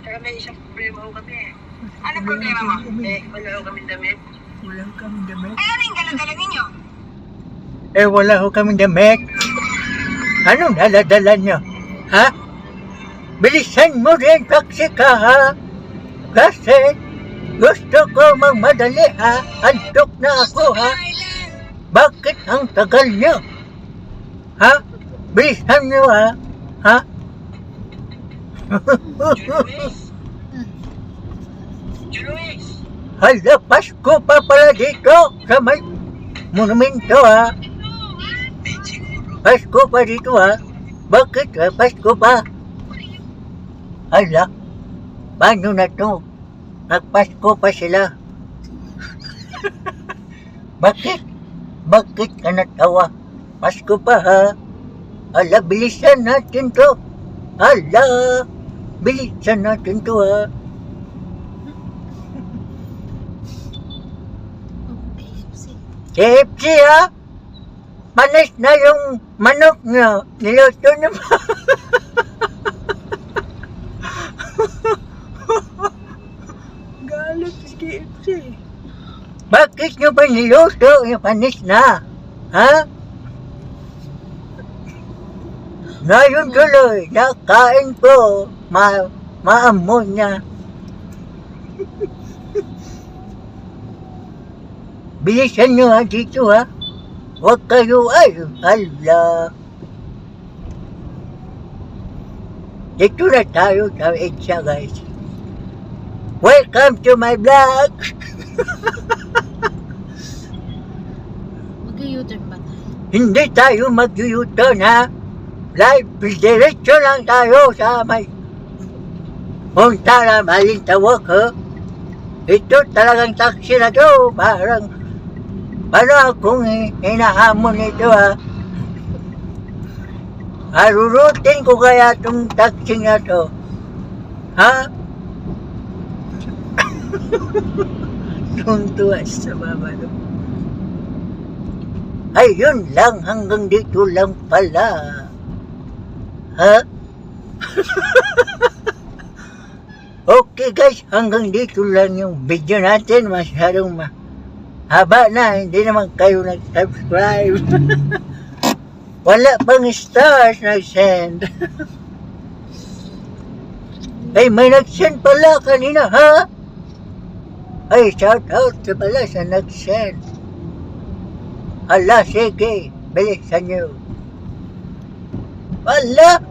Saka may isang problema ko kami. Ano problema mo? Wala ko kami damit. Wala ho kaming damit. Ay, ano yung dala-dala ninyo? Wala ho kaming damit. Anong dala-dala nyo? Ha? Bilisan mo rin, taksi ka, ha? Kasi gusto ko magmadali, ha? Antok na ako, ha? Bakit ang tagal nyo? Ha? Bilisan nyo, ha? Ha? Luis! Hala, Pasko pa pala dito sa may monumento, ha? Pasko pa dito, ha? Bakit, ha? Pasko pa? Hala, paano na to? Nagpasko pa sila. Bakit? Bakit ka natawa? Pasko pa, ha? Hala, bilisan natin to. Hala, bilisan natin to, ha? KFC, ha? Panis na yung manok nyo. Niluto na ba? Galit si KFC. Bakit nyo ba niluto yung panis na? Ha? Ngayon tuloy, nakain ko. Maamoy niya. Bilisan nyo, ha, dito, ha? Huwag kayo, ay, hala. Dito na tayo sa EDSA, guys. Welcome to my vlog. Mag-u-turn ba tayo? Hindi tayo mag-u-turn, ha? Live, diretso lang tayo sa may punta na Balintawak, ha? Ito talagang taxi na to. Parang akong hinahamon ito, ha? Arurutin ko kaya itong taxi na to. Ha? Tuntuas sa baba, no? Ayun lang, hanggang dito lang pala. Ha? Okay guys, hanggang dito lang yung video natin. Masyadong haba na, hindi naman kayo nag-subscribe. Wala pang stars nag-send. Ay, may nag-send pala kanina, ha? Ay, shout out sa pala sa nag-send. Hala, sige, bilisan nyo. Wala,